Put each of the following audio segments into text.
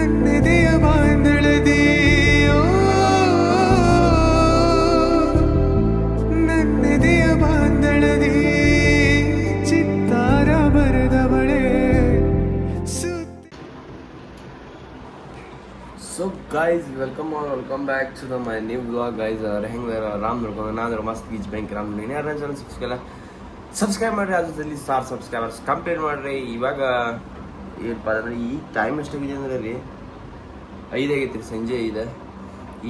ನನ್ನೆದೆಯ ಬಾಂಧಳದಿ ನನ್ನೆದೆಯ ಬಾಂಧಳದಿ ಚಿತ್ತಾರ ಬರೆದವಳೆ So guys, welcome back to my new vlog guys. ಹೆಂಗೆ ರಾಮ್ ನೋಡ್ಕೊಂಡು ನಾನು ಮಸ್ತ್ ಗೀಚ್ ಬ್ಯಾಂಕ್ ರಾಮ್ ನೀನು ಯಾರು ನನ್ನ ಚಾನಲ್ ಸಬ್ಸ್ಕ್ರೈಬ್ ಮಾಡಿರಿ. ಅದರಲ್ಲಿ ಸಬ್ಸ್ಕ್ರೈಬರ್ಸ್ ಕಂಪ್ಲೀಟ್ ಮಾಡಿರಿ. ಇವಾಗ ಏನಪ್ಪ ಅಂದರೆ ಈಗ ಟೈಮ್ ಎಷ್ಟಾಗಿದೆ ಅಂದರೆ ರೀ 5 ಆಗೈತಿ ರೀ, ಸಂಜೆ 5.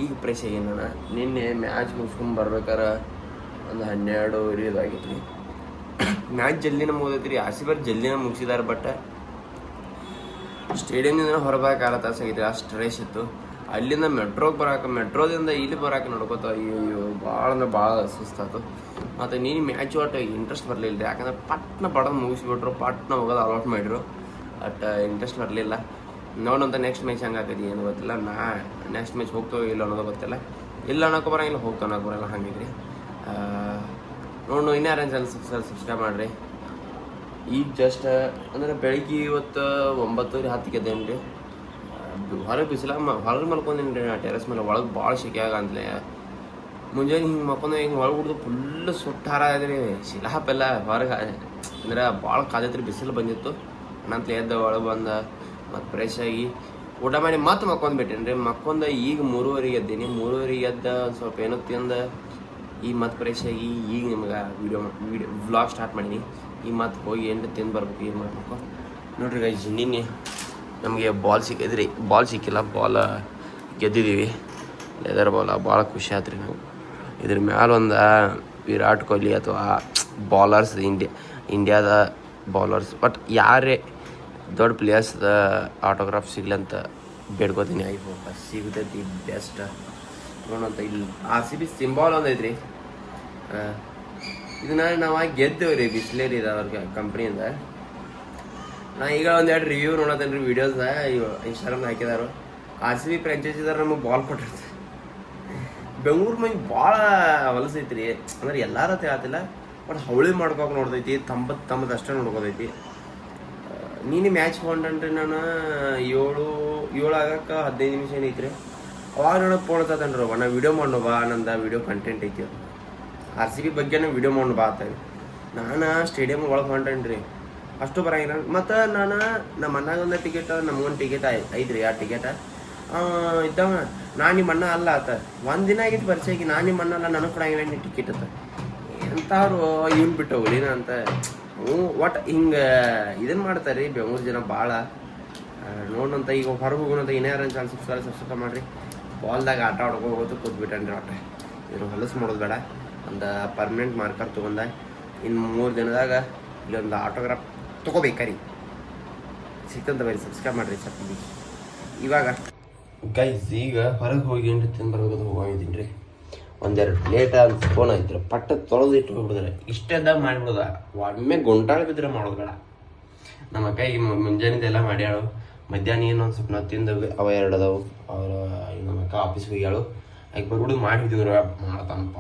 ಈಗ ಫ್ರೆಶ್ ಆಗೇನಿ ನಾನು. ನಿನ್ನೆ ಮ್ಯಾಚ್ ಮುಗಿಸ್ಕೊಂಡು ಬರ್ಬೇಕಾರೆ ಒಂದು 12:15 ಆಗೈತಿ ರೀ. ಮ್ಯಾಚ್ ಜಲ್ದಿನ ಮುಗಿದೈತಿ ರೀ. ಆರ್ ಜಲ್ದಿನ ಮುಗಿಸಿದಾರೆ. ಬಟ್ ಸ್ಟೇಡಿಯಮ್ದಿಂದ ಹೊರಬರಕ್ಕೆ 6 ತಾಸು ಆಗೈತಿ. ಅಷ್ಟು ರೇಸ್ ಇತ್ತು. ಅಲ್ಲಿಂದ ಮೆಟ್ರೋದಿಂದ ಇಲ್ಲಿ ಬರೋಕೆ ನೋಡ್ಕೋತ ಅಯ್ಯೋ ಭಾಳ ಅಂದ್ರೆ ಭಾಳ ಸುಸ್ತಾಯ್ತು. ಮತ್ತು ನೀನು ಮ್ಯಾಚ್ ಒಟ್ಟು ಇಂಟ್ರೆಸ್ಟ್ ಬರಲಿಲ್ಲ ರೀ. ಯಾಕಂದ್ರೆ ಪಟ್ನ ಬಡದು ಮುಗಿಸ್ಬಿಟ್ರು, ಪಟ್ನ ಹೋಗೋದು ಅಲಾಟ್ ಮಾಡಿದ್ರು. ಬಟ್ ಇಂಟ್ರೆಸ್ಟ್ ಬರಲಿಲ್ಲ. ನೋಡೋಂಥ ನೆಕ್ಸ್ಟ್ ಮ್ಯಾಚ್ ಹಂಗಾಕೈತಿ ಏನು ಗೊತ್ತಿಲ್ಲ. ನೆಕ್ಸ್ಟ್ ಮ್ಯಾಚ್ ಹೋಗ್ತೋ ಇಲ್ಲ ಅನ್ನೋದು ಗೊತ್ತಿಲ್ಲ. ಇಲ್ಲ ಅನ್ನೋಕೆ ಬರೋಂಗಿಲ್ಲ, ಹೋಗ್ತೋ ಅನ್ನೋಕೆ ಬರೋಲ್ಲ. ಹಂಗಿದ್ರಿ ನೋಡು ಇನ್ಯಾರು ಚಾನಲ್ ಸಬ್ಸ್ಕ್ರೈಬ್ ಮಾಡಿರಿ. ಈಗ ಜಸ್ಟ್ ಅಂದರೆ ಬೆಳಿಗ್ಗೆ ಇವತ್ತು 9:10 ಎದ್ದೇನು ರೀ. ಹೊರಗೆ ಬಿಸಿಲ ಹೊರಗೆ ಮಲ್ಕೊಂಡೀನಿ ರೀ. ಟೆರೆಸ್ ಮೇಲೆ ಒಳಗೆ ಭಾಳ ಶೆಕೆ ಆಗಂತಲೇ. ಮುಂಜಾನೆ ಹಿಂಗೆ ಮಲ್ಕೊಂಡು ಹಿಂಗೆ ಒಳಗೆ ಹುಡ್ದು ಫುಲ್ಲು ಸುಟ್ಟಾರ ರೀ. ಶಿಲಾಪೆಲ್ಲ ಹೊರಗೆ ಅಂದ್ರೆ ಭಾಳ ಕಾದೈತ್ರಿ. ಬಿಸಿಲು ಬಂದಿತ್ತು. ನಂತರ ಎದ್ದ ಒಳಗೆ ಬಂದ ಮತ್ತು ಫ್ರೆಶ್ ಆಗಿ ಊಟ ಮಾಡಿ ಮತ್ತೆ ಮಕ್ಕೊಂಡ್ಬಿಟ್ಟೇನಿ ರೀ. ಮಕ್ಕೊಂದು ಈಗ 3:30 ಎದ್ದೀನಿ. 3:30 ಎದ್ದ ಸ್ವಲ್ಪ ಏನೋ ತಿಂದು ಈಗ ಮತ್ತೆ ಫ್ರೆಶ್ ಆಗಿ ಈಗ ನಿಮ್ಗೆ ವಿಡಿಯೋ ವ್ಲಾಗ್ ಸ್ಟಾರ್ಟ್ ಮಾಡೀನಿ. ಈಗ ಮತ್ತೆ ಹೋಗಿ ಏನು ತಿಂದು ಬರ್ಬೇಕು, ಏನು ಮಾಡಬೇಕು ನೋಡ್ರಿ ಗೈಸ್. ನಿನ್ನೆ ನಮಗೆ ಬಾಲ್ ಸಿಕ್ಕಿದ್ರಿ. ಬಾಲ್ ಸಿಕ್ಕಿಲ್ಲ, ಬಾಲ್ ಗೆದ್ದಿದ್ದೀವಿ. ಲೆದರ್ ಬಾಲ್ ಭಾಳ ಖುಷಿ ಆಯ್ತು ರೀ ನಾವು. ಇದ್ರ ಮ್ಯಾಲ ಒಂದು ವಿರಾಟ್ ಕೊಹ್ಲಿ ಅಥವಾ ಬಾಲರ್ಸ್ ಇಂಡಿಯಾದ ಬಾಲರ್ಸ್ ಬಟ್ ಯಾರೇ ದೊಡ್ಡ ಪ್ಲೇಯರ್ಸ್ದ ಆಟೋಗ್ರಾಫ್ ಸಿಗ್ಲಿ ಅಂತ ಬೇಡ್ಕೋತೀನಿ. ಆಯ್ತು ಸಿಗ್ತೈತಿ ಬೆಸ್ಟ್ ನೋಡೋಂತ. ಇಲ್ಲಿ RCB ಸಿಂಬಾಲ್ ಒಂದು ಐತ್ರಿ. ಇದನ್ನ ನಾವು ಗೆದ್ದೇವೆ ರೀ. ಬಿಸ್ಲೇರಿ ಇದೆ ಅವ್ರಿಗೆ ಕಂಪ್ನಿಯಿಂದ. ನಾ ಈಗ ಒಂದೆರಡು ರಿವ್ಯೂ ನೋಡೋದೇನು ರೀ ವೀಡಿಯೋಸ್ನ ಇನ್ಸ್ಟಾಗ್ರಾಮ್ನ ಹಾಕಿದಾರು. RCB ಫ್ರಾಂಚೈಸಿದಾರ ನಮಗೆ ಬಾಲ್ ಕೊಟ್ಟಿರ್ತಾರೆ. ಬೆಂಗಳೂರು ಮಂದಿ ಭಾಳ ಹೊಲಸೈತಿ ರೀ. ಅಂದ್ರೆ ಎಲ್ಲಾರ ಹೇಳ್ತಿಲ್ಲ, ಬಟ್ ಹವಳಿ ಮಾಡ್ಕೋಕೆ ನೋಡ್ತೈತಿ. ತಮ್ಮದು ಅಷ್ಟೇ ನೋಡ್ಕೋತೈತಿ. ನೀನು ಮ್ಯಾಚ್ ಹೊಂಡ್ರಿ. ನಾನು 7 ಆಗಕ್ಕೆ 15 ನಿಮಿಷ ಏನೈತ್ರಿ. ಅವಾಗ ನೋಡೋಕೆ ಫೋನ್ ಹತ್ತದನ್ರಿ. ನಾ ವಿಡಿಯೋ ಮಾಡೋಬಾ, ನಂದು ವಿಡಿಯೋ ಕಂಟೆಂಟ್ ಐತಿ. ಅದು RCB ಬಗ್ಗೆನೇ ವಿಡಿಯೋ ಮಾಡೋಣ ಬಾ ಅಂತ ನಾನು ಸ್ಟೇಡಿಯಮ್ ಒಳಗೆ ಹೊಂಟೇನಿ ರೀ. ಅಷ್ಟು ಬರಂಗಿಲ್ಲ. ಮತ್ತು ನಾನು ನಮ್ಮ ಅಣ್ಣಗೊಂದು ಟಿಕೆಟ್, ನಮಗೊಂದು ಟಿಕೆಟ್ ಐತ್ರಿ. ಆ ಟಿಕೆಟ್ ಇದ್ದವ ನಾನು ನಿಮ್ಮ ಅಣ್ಣ ಅಲ್ಲ ಆತ. ಒಂದು ದಿನ ಆಗಿತ್ತು ಪರಿಚಯ ಆಗಿ. ನಾನು ನಿಮ್ಮ ಅಣ್ಣ ಅಲ್ಲ, ನನಗೆ ಕೊಡಂಗಿಲ್ಲ ನೀನು ಟಿಕೆಟ್ ಅಂತ. ಎಂಥವ್ರು ಇವ್ನು ಬಿಟ್ಟು ಹೋಗ್ಲಿನ ಅಂತ ಒಟ್ಟು ಹಿಂಗೆ ಇದನ್ನು ಮಾಡ್ತಾರೆ ರೀ ಬೆಂಗಳೂರು ಜನ ಭಾಳ. ನೋಡೋಂಥ ಈಗ ಹೊರಗೆ ಹೋಗೋಣಂತ ಏನಾರ ಚಾನ್ಸ್ ಸಬ್ಸ್ಕ್ರೈಬ್ ಮಾಡಿರಿ. ಬಾಲ್ದಾಗ ಆಟ ಆಡ್ಕೊ ಹೋಗೋದು ಕೂತ್ಬಿಟ್ಟನ್ರಿ. ಒಟ್ಟು ಇನ್ನು ಹೊಲಸು ಮಾಡೋದು ಬೇಡ. ಒಂದು ಪರ್ಮನೆಂಟ್ ಮಾರ್ಕರ್ ತೊಗೊಂಡ ಇನ್ನು 3 ದಿನದಾಗ ಇಲ್ಲೊಂದು ಆಟೋಗ್ರಾಫ್ ತೊಗೋಬೇಕಾರಿ. ಸಿಕ್ತಂತ ಬರೀ ಸಬ್ಸ್ಕ್ರೈಬ್ ಮಾಡಿರಿ ಸ್ವಲ್ಪ. ಇವಾಗ ಗೈಸ್ ಈಗ ಹೊರಗೆ ಹೋಗಿ ಏನು ತಿಂದು ಹೋಗಿದ್ದೀನಿ ರೀ. ಒಂದೆರಡು ಪ್ಲೇಟ್ ಅಂತ ಫೋನ್ ಆಯ್ತು. ಪಟ್ಟ ತೊಳೆದು ಇಟ್ಟು ಹೋಗ್ಬಿಡಿದ್ರೆ ಇಷ್ಟೆದ್ದಾಗ ಮಾಡಿಬಿಡೋದ. ಒಮ್ಮೆ ಗುಂಟಾಳ ಬಿದ್ದರೆ ಮಾಡೋದು ಬೇಡ. ನಮ್ಮ ಕೈಗೆ ಮುಂಜಾನೆದೆಲ್ಲ ಮಾಡ್ಯಾಳು. ಮಧ್ಯಾಹ್ನ ಏನು ಒಂದು ಸ್ವಲ್ಪ ನಾವು ತಿಂದು ಅವ 2 ಅದಾವು. ಅವರು ನಮ್ಮ ಅಕ್ಕ ಆಫೀಸ್ಗೆ ಹೋಗ್ಯಾಳು. ಆಕೆ ಬರ್ಬಿಡು ಮಾಡಿದ್ವಿ ಮಾಡ್ತಾನಪ್ಪ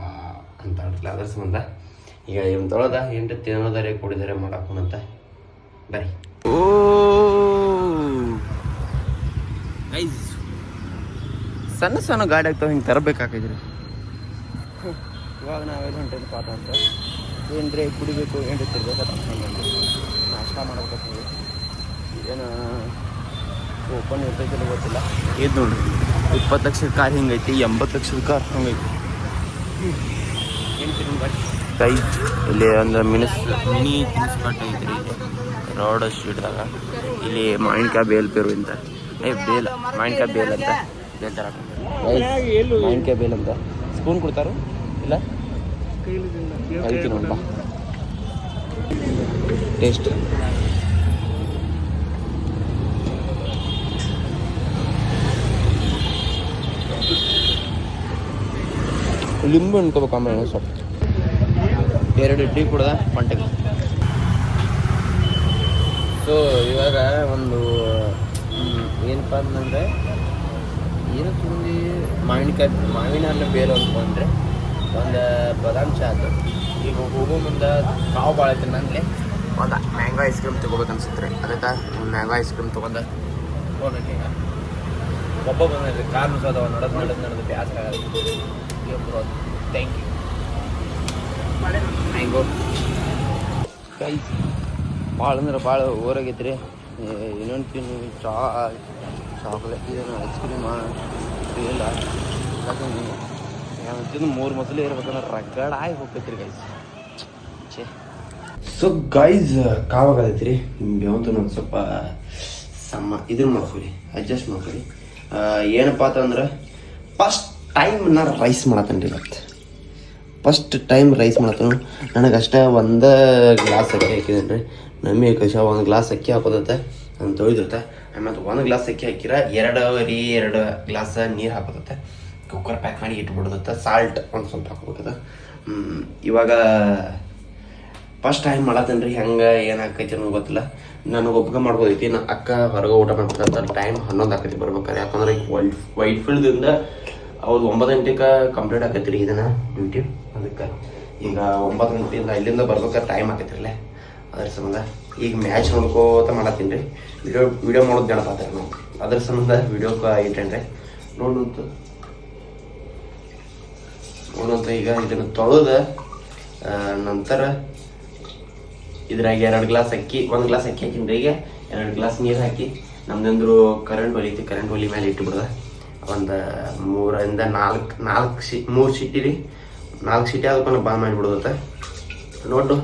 ಅಂತ ಹೇಳ್ತಿಲ್ಲ. ಅದ್ರ ಸಂಬಂಧ ಈಗ ಏನು ತೊಳೆದ ಏನು ತಿನ್ನೋದಾರೆ ಕೊಡಿದಾರೆ ಮಾಡಾಕೋಣಂತ ಬರ್ರಿ. ಓ ಗೈಸ್ ಸಣ್ಣ ಸಣ್ಣ ಗಾಡಿ ಆಗ್ತಾವೆ. ಹಿಂಗೆ ತರಬೇಕಾಗಿದ್ರಿ. ಇವಾಗ ನಾವೇನು ಹೊಂಟೇನು ಪಾಠ ಅಂತ ಏನ್ರಿ ಕುಡಿಬೇಕು ಏನು ತಿರ್ಬೇಕು ಅಂತ ನಾಷ್ಟ ಮಾಡ್ಬೇಕು. ಏನು ಓಪನ್ ಇರ್ತೈತಿಲ್ಲ ಗೊತ್ತಿಲ್ಲ. ಇದು ನೋಡ್ರಿ 20 ಲಕ್ಷದ ಕಾರ್ ಹಿಂಗೈತಿ, 80 ಲಕ್ಷದ ಕಾರ್ ಹಂಗೈತಿ. ಏನು ತಿರ್ಬೇಕು ಕೈ ಇಲ್ಲಿ ಒಂದು ಮಿನಿ ತಿನ್ಸ್ಕಟ್ಟ ಐತ್ರಿ ರೋಡ್ ಸ್ಟ್ರೀಟ್ದಾಗ. ಇಲ್ಲಿ ಮಾವಿನಕಾಯಿ ಬೇಲ್ ಪೇರು ಅಂತ ಮಾವಿನಕಾಯಿ ಬೇಲ್ ಅಂತ ಬೇಲ್ ತರ ಮಾವಿನಕಾಯಿ ಬೇಲ್ ಅಂತ ಸ್ಪೂನ್ ಕೊಡ್ತಾರೋ ಇಲ್ಲ ಕೈತಿ ನೋಡ್ಬ ಟೇಸ್ಟ್. ಲಿಂಬು ಅನ್ಕೋಬೇಕು ಆಮೇಲೆ ಸ್ವಲ್ಪ 2 ಇಡ್ಲಿ ಕೊಡ್ದ ಹೊಂಟೆಗೆ. ಸೊ ಇವಾಗ ಒಂದು ಏನಪ್ಪ ಅಂತಂದರೆ ಏನು ತಿಂದು ಮಾವಿನ ಹಣ್ಣು ಬೇರೆ ಅಂದ್ಕೊಂಡ್ರೆ ಒಂದು ಬಾದಾಮ್ ಚಾ ಆಯ್ತು. ಈಗ ಹೋಗೋ ಮುಂದೆ ಕಾವು ಭಾಳ ಐತೆ ನನಗೆ. ಒಂದು ಮ್ಯಾಂಗೋ ಐಸ್ ಕ್ರೀಮ್ ತೊಗೋಬೇಕು ಅನ್ಸುತ್ತೆ ರೀ. ಅದಕ್ಕೆ ಒಂದು ಮ್ಯಾಂಗೋ ಐಸ್ ಕ್ರೀಮ್ ತೊಗೊಂಡು ಹೋಗ್ಬೇಕು. ಈಗ ಒಬ್ಬ ಬಂದ್ರಿ ಕಾರ್ ನುಸೋದವ ನಡೆದು ಬ್ಯಾಸರ ಆಗುತ್ತೆ ಥ್ಯಾಂಕ್ ಯು ಮ್ಯಾಂಗೋ ಕೈ ಭಾಳ ಅಂದ್ರೆ ಭಾಳ ಓರಾಗೈತ್ರಿ ಇನ್ನೊಂದು ತಿನ್ನು ಚಾಕ್ಲೇಟ್ ಏನು ಐಸ್ ಕ್ರೀಮ ಇಲ್ಲ ತಿಂದು 3 ಮಸಲೆ ಇರ್ಬೇಕಂದ್ರೆ ರಗಡ ಆಗಿ ಹೋಗ್ತೈತ್ರಿ ಗೈಸ್ ಛೇ ಸೊ ಗೈಸ್ ಕಾವಾಗೈತ್ರಿ ಬೇವಂತ ಒಂದು ಸ್ವಲ್ಪ ಇದನ್ನ ಮಾಡ್ಕೊರಿ ಅಡ್ಜಸ್ಟ್ ಮಾಡ್ಕೊರಿ ಏನಪ್ಪ ಅಂತಂದ್ರೆ ಫಸ್ಟ್ ಟೈಮ್ ನಾ ರೈಸ್ ಮಾಡತ್ತೇನೆ ಇವತ್ತು ಫಸ್ಟ್ ಟೈಮ್ ರೈಸ್ ಮಾಡತ್ತೇನೆ ನನಗಷ್ಟೇ ಒಂದು ಗ್ಲಾಸ್ ಅಕ್ಕಿ ಹಾಕಿದ್ದೇನೆ ರೀ ನಮ್ಮಿ ಕಷ 1 ಗ್ಲಾಸ್ ಅಕ್ಕಿ ಹಾಕೋದತ್ತೆ ಅದನ್ನು ತೊಳೆದಿರುತ್ತೆ ಆಮೇಲೆ 1 ಗ್ಲಾಸ್ ಅಕ್ಕಿ ಹಾಕಿರ 2 ಗ್ಲಾಸ್ ನೀರು ಹಾಕೋದತ್ತೆ ಕುಕ್ಕರ್ ಪ್ಯಾಕ್ ಮಾಡಿ ಇಟ್ಬಿಡೋದತ್ತೆ ಸಾಲ್ಟ್ ಒಂದು ಸ್ವಲ್ಪ ಹಾಕೋಬೇಕದ ಇವಾಗ ಫಸ್ಟ್ ಟೈಮ್ ಮಾಡತ್ತೇನೆ ರೀ ಹೆಂಗೆ ಏನು ಹಾಕೈತಿ ಅನ್ನೋದು ಗೊತ್ತಿಲ್ಲ ನನಗೆ ಒಪ್ಪಿಗೆ ಮಾಡ್ಬೋದೈತಿ ನಾ ಅಕ್ಕ ಹೊರಗೆ ಊಟ ಮಾಡ್ಬೇಕಂತ ಟೈಮ್ 11 ಆಕೈತಿ ಬರ್ಬೇಕಾರೆ ಯಾಕಂದ್ರೆ ಈಗ ವೈಟ್ ಫೀಲ್ಡ್ದಿಂದ ಅವ್ರು 9 ಗಂಟೆಗೆ ಕಂಪ್ಲೀಟ್ ಆಕೈತಿ ರೀ ಇದನ್ನು ಡ್ಯೂಟಿ ಅದಕ್ಕೆ ಈಗ 9 ಗಂಟೆಯಿಂದ ಇಲ್ಲಿಂದ ಬರ್ಬೇಕಾದ್ರೆ ಟೈಮ್ ಆಕೈತಿರಲ್ಲ ಅದ್ರ ಸಂಬಂಧ ಈಗ ಮ್ಯಾಚ್ ನೋಡ್ಕೋತ ಮಾಡತ್ತೀನಿ ರೀ ವಿಡಿಯೋ ಮಾಡೋದು ನೆನಪಾತಾರೆ ನಾವು ಅದ್ರ ಸಂಬಂಧ ವಿಡಿಯೋಕ್ಕೆ ಇಟ್ಟೇನ್ರಿ ನೋಡಂತ ಈಗ ಇದನ್ನು ತೊಳೆದ ನಂತರ ಇದ್ರಾಗ 2 ಗ್ಲಾಸ್ ಅಕ್ಕಿ 1 ಗ್ಲಾಸ್ ಅಕ್ಕಿ ಹಾಕಿನ್ರಿ ಈಗ 2 ಗ್ಲಾಸ್ ನೀರು ಹಾಕಿ ನಮ್ದಂದ್ರು ಕರೆಂಟ್ ಒಲಿ ಕರೆಂಟ್ ಒಲಿ ಮೇಲೆ ಇಟ್ಟುಬಿಡ್ದ ಒಂದು 3 ಇಂದ 4 ಸೀಟಿ ರೀ 4 ಸೀಟಿ ಅದಕ್ಕೆ ಬಂದ್ ಮಾಡಿಬಿಡೋದತ್ತ ನೋಡು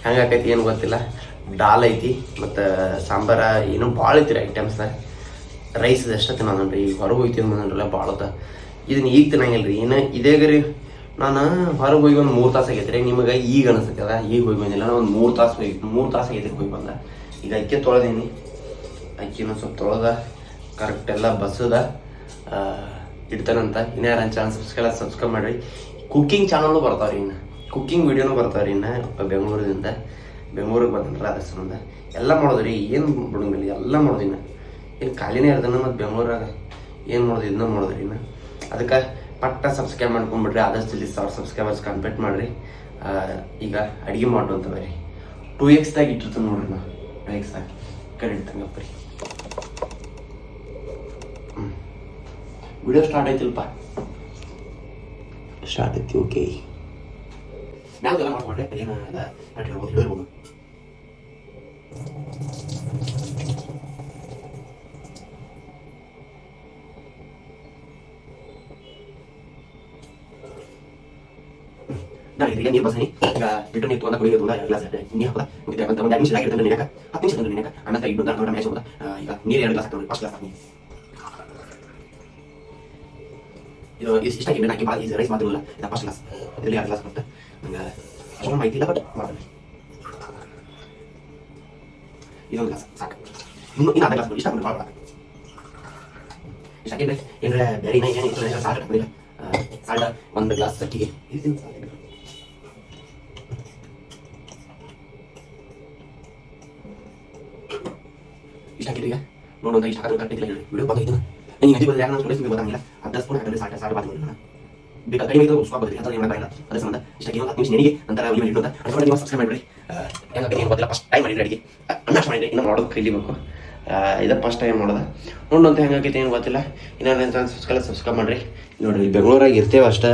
ಹೆಂಗೆ ಆಕೈತಿ ಏನು ಗೊತ್ತಿಲ್ಲ ದಾಲ್ ಐತಿ ಮತ್ತು ಸಾಂಬಾರ ಏನೋ ಭಾಳ ಐತಿ ರೀ ಐಟಮ್ಸ್ನ ರೈಸ್ ಅಷ್ಟೇ ತಿನ್ನೋದನ್ರಿ ಈಗ ಹೊರಗೆ ಹೋಗಿ ತಿನ್ನೋದನ್ರಲ್ಲ ಭಾಳದ ಇದನ್ನ ಈಗ ತಿನ್ನಂಗಿಲ್ಲ ರೀ ಇನ್ನು ಇದೇಗ ರೀ ನಾನು ಹೊರಗೆ ಹೋಗಿ ಒಂದು 3 ತಾಸು ಆಗೈತೆ ರೀ ನಿಮಗೆ ಈಗ ಅನಿಸ್ತೈತದ ಈಗ ಹೋಗಿ ಬಂದಿಲ್ಲ ನಾನು ಒಂದು 3 ತಾಸು ಆಗೈತೆ ಹೋಗಿ ಬಂದ ಈಗ ಅಕ್ಕಿ ತೊಳೆದೀನಿ ಅಕ್ಕಿನೂ ಸ್ವಲ್ಪ ತೊಳೆದ ಕರೆಕ್ಟ್ ಎಲ್ಲ ಬಸದ ಇಡ್ತಾನಂತ ಇನ್ನು ಯಾರು ನನ್ನ ಚಾನಲ್ ಸಬ್ಸ್ಕ್ರೈಬ್ ಮಾಡಿರಿ ಕುಕ್ಕಿಂಗ್ ಚಾನಲ್ನು ಬರ್ತಾವ್ರಿ ಇನ್ನು ಕುಕ್ಕಿಂಗ್ ವೀಡಿಯೋನು ಬರ್ತಾವ್ರಿ ಇನ್ನು ಬೆಂಗಳೂರಿಗೆ ಬಂದನ್ರ ಅದ್ರ ಸಂಬಂಧ ಎಲ್ಲ ಮಾಡೋದ್ರಿ ಏನು ಬಿಡಂಗಿಲ್ಲ ಎಲ್ಲ ಮಾಡೋದು ಇನ್ನು ಏನು ಖಾಲಿನೇ ಇರ್ತಾನ ಮತ್ತು ಬೆಂಗಳೂರಾಗ ಏನು ಮಾಡೋದು ಇದನ್ನ ಮಾಡೋದ್ರಿ ಇನ್ನು ಅದಕ್ಕೆ ಪಟ್ಟ ಸಬ್ಸ್ಕ್ರೈಬ್ ಮಾಡ್ಕೊಂಡ್ಬಿಡ್ರಿ ಆದಷ್ಟು ಜಲ್ದಿ 1000 ಸಬ್ಸ್ಕ್ರೈಬರ್ಸ್ ಕಂಪ್ಲೀಟ್ ಮಾಡಿರಿ ಈಗ ಅಡುಗೆ ಮಾಡು ಅಂತ ಬರ್ರಿ 2x ಇಟ್ಟಿರ್ತಾನೆ ನೋಡ್ರಿ ನಾ 2x ಕರೆಂಟ್ ತಂಗಪ್ಪ ರೀ ವಿಡಿಯೋ ಸ್ಟಾರ್ಟ್ ಆಯ್ತಿಲ್ಪ ಸ್ಟಾರ್ಟ್ ಐತಿ ಓಕೆ ನಾವೆಲ್ಲ ಮಾಡ್ಕೊಂಡ್ರೆ ಏನು ಹೇಳ್ಬೋದು ನಾನು ಈಗ ನೀರು ಬಸ್ನಿ ಈಗ ಬಿಟ್ಟು ನೀರು ತೊಗೊಂಡ ಕುಡಿಯೋದು 2 ಗ್ಲಾಸ್ ನೀರು ಹಾಕೋದ ಮುಗಿದ ಒಂದು 2 ನಿಮಿಷ ಆಗಿರ್ತದೆ ನೆನಕ 10 ನಿಮಿಷ ತಂದ್ರೆ ನೆನಕ ಅನ್ನ ಇಟ್ಟು ನಾನು ಮ್ಯಾಚ್ ಹೋದ ಈಗ ನೀರು 2 ಗ್ಲಾಸ್ ಹಾಕೋದು ಫಸ್ಟ್ ಗ್ಲಾಸ್ ಹಾಕಿ ಇದು ಇಷ್ಟ ಹಾಕಿ ಹಾಕಿ ಭಾಳ ಈಸಿ ರೈಸ್ ಮಾತ್ರ ಇಲ್ಲ ಇದು ಫಸ್ಟ್ ಗ್ಲಾಸ್ ಇದರಲ್ಲಿ 2 ಗ್ಲಾಸ್ ಕೊಟ್ಟು ನಂಗೆ ಅಷ್ಟೊಂದು ಮಾಹಿತಿ ಇಲ್ಲ ಬಟ್ ಮಾಡೋದು ಇದೊಂದು ಗ್ಲಾಸ್ ಸಾಕು ಇನ್ನು 2 ಗ್ಲಾಸ್ ಇಷ್ಟ ಹಾಕೊಂಡು ಭಾಳ ಇಷ್ಟ ಹಾಕಿದ್ರೆ ಏನಾರ ಬೇರೆ ಏನಿತ್ತು ಸಾಲ್ಟ್ ಹಾಕಿಲ್ಲ ಸಾಲ್ಟ್ 1 ಗ್ಲಾಸ್ ಅಕ್ಕಿಗೆ ಇಷ್ಟ ಹಾಕಿದ್ರಿ ನೋಡೋಣ ಇಷ್ಟ ಹಾಕೋದು ಕರೆಕ್ಟ್ ಇಲ್ಲ ವಿಡಿಯೋ ಬಂದಿದ್ದು ನನಗೆ ಅಜ್ಜಿ ಬಂದ್ರೆ ನಾನು ಸ್ಟೋರೇಜ್ ಗೊತ್ತಾಗಿಲ್ಲ 10 ಸ್ಪೂನ್ ಹಾಕಿದ್ರೆ ಸಾಲ್ಟ್ ಬಾತ್ ಮಾಡಿ ನಾನು ಬೇಕಾ ಕಡಿಮೆ ಇದು ಸ್ವಾಪ್ ಬರ್ತದೆ ಅಂತ ಏನು ಮಾಡಲ್ಲ ಅದ್ರ ಸಂಬಂಧ ಇಷ್ಟ ಹಾಕಿ 10 ನಿಮಿಷ ನೆನೆಗೆ ನಂತರ ಒಲಿ ಮೇಲೆ ಇಟ್ಟು ಅಂತ ನೀವು ಸಬ್ಸ್ಕ್ರೈಬ್ ಮಾಡಿರಿ ಹೆಂಗೆ ಏನು ಗೊತ್ತಿಲ್ಲ ಫಸ್ಟ್ ಟೈಮ್ ಮಾಡಿರಿ ಅಡಿಗೆ ಅನ್ನ ಮಾಡಿರಿ ಇನ್ನು ಮಾಡೋದು ಕಲಿಬೇಕು ಇದು ಫಸ್ಟ್ ಟೈಮ್ ಮಾಡೋದು ನೋಡೋಣ ಅಂತ ಹೆಂಗಾಗೈತೆ ಏನು ಗೊತ್ತಿಲ್ಲ ಇನ್ನೂ ನನ್ನ ಚಾನಲ್ ಸಬ್ಸ್ಕ್ರೈಬ್ ಮಾಡಿರಿ ನೋಡಿರಿ ಬೆಂಗಳೂರಾಗ ಇರ್ತೇವೆ ಅಷ್ಟೇ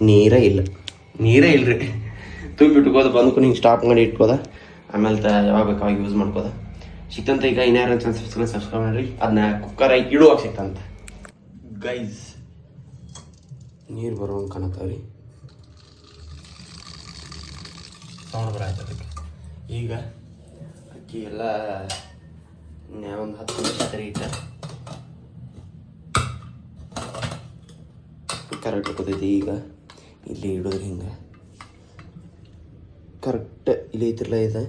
ನೀರೇ ಇಲ್ಲರಿ ತುಂಬಿಟ್ಕೋದು ಬಂದ್ಕು ಹಿಂಗೆ ಸ್ಟಾಪ್ ಮಾಡಿ ಇಟ್ಕೋದ ಆಮೇಲೆ ಯಾವಾಗ ಬೇಕಾವಾಗ ಯೂಸ್ ಮಾಡ್ಕೋದ ಸಿಕ್ತಂತ ಈಗ ಇನ್ಯಾರು ಚಾನಲ್ ಸಬ್ಸ್ಕ್ರೈಬ್ ಮಾಡಿರಿ ಅದನ್ನ ಕುಕ್ಕರ್ ಇಡುವಾಗ ಸಿಕ್ತಂತ ಗೈಸ್ ನೀರು ಬರೋಂಗೆ ಕಾಣತ್ತಾವ್ರಿ ಸೌಂಡ್ ಬರಾಯ್ತು ಅದಕ್ಕೆ ಈಗ ಅಕ್ಕಿ ಎಲ್ಲ ಒಂದು 10 ನಿಮಿಷ ಸರಿ ಇಟ್ಟ ಕುಕ್ಕರ್ ಇಟ್ಕೋತೈತಿ ಈಗ ಇಲ್ಲಿ ಇಡೋದ್ರಿ ಹಿಂಗೆ ಕರೆಕ್ಟ್ ಇಲ್ಲಿ ಐತಿರಲ್ಲ ಇದೆ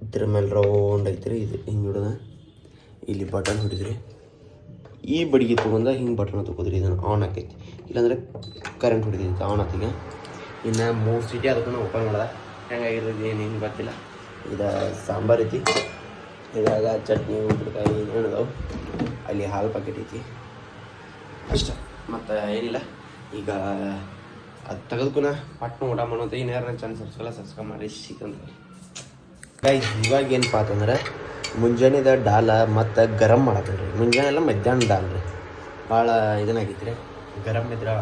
ಇದ್ರ ಮೇಲೆ ರೌಂಡ್ ಐತ್ರಿ ಇದು ಹಿಂಗೆ ಹಿಡ್ದ ಇಲ್ಲಿ ಬಟನ್ ಹಿಡಿದ್ರಿ ಈ ಬಡಿಗೆ ತೊಗೊಂಡ ಹಿಂಗೆ ಬಟನ್ ತೊಗೋದ್ರಿ ಇದನ್ನು ಆನ್ ಆಕೈತಿ ಇಲ್ಲಾಂದ್ರೆ ಕರೆಂಟ್ ಹೊಡಿತೈತಿ ಆನ್ ಆತಿಗೆ ಇನ್ನು 3 ಸೀಟಿ ಅದಕ್ಕೂ ಓಪನ್ ಮಾಡ್ದೆ ಹೆಂಗಾಗಿರೋದು ಏನು ಗೊತ್ತಿಲ್ಲ ಇದು ಸಾಂಬಾರು ಐತಿ ಇದ್ರಾಗ ಚಟ್ನಿ ಉಪ್ಪಿನಕಾಯಿ ಏನದಾವು ಅಲ್ಲಿ ಹಾಲು ಪ್ಯಾಕೆಟ್ ಐತಿ ಅಷ್ಟೇ ಮತ್ತು ಏನಿಲ್ಲ ಈಗ ಅದು ತೆಗೆದುಕುನ ಪಟ್ನ ಊಟ ಮಾಡೋದು ಇನ್ಯಾರು ನನ್ನ ಚಾನಲ್ ಸಬ್ಸ್ಕ್ರೈಬ್ ಮಾಡಿ ಸಿಕ್ಕಂತ ಗೈಸ್ ಇವಾಗ ಏನಪ್ಪ ಅಂತಂದ್ರೆ ಮುಂಜಾನೆದ ಡಾಲ ಮತ್ತು ಗರಂ ಮಾಡತ್ತೀನಿ ರೀ. ಮುಂಜಾನೆ ಎಲ್ಲ ಮಧ್ಯಾಹ್ನ ಡಾಲ್ ರೀ. ಭಾಳ ಇದನ್ನಾಗೈತೆ ರೀ. ಗರಂ ಇದ್ರೆ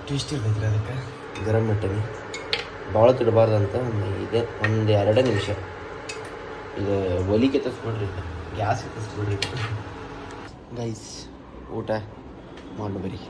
ಟೇಸ್ಟ್ ಇರ್ತೈತೆ ರೀ. ಅದಕ್ಕೆ ಗರಂ ಇಟ್ಟೀನಿ. ಭಾಳ ತಿಡಬಾರ್ದಂತ ಇದೆ ಒಂದು 2 ನಿಮಿಷ. ಇದು ಒಲಿಗೆ ತರಿಸ್ಬಿಡ್ರಿ, ಗ್ಯಾಸ್ ತರಿಸ್ಬಿಡ್ರಿ ಗೈಸ್. ಊಟ ಮಾಡಿ ಬರೀ.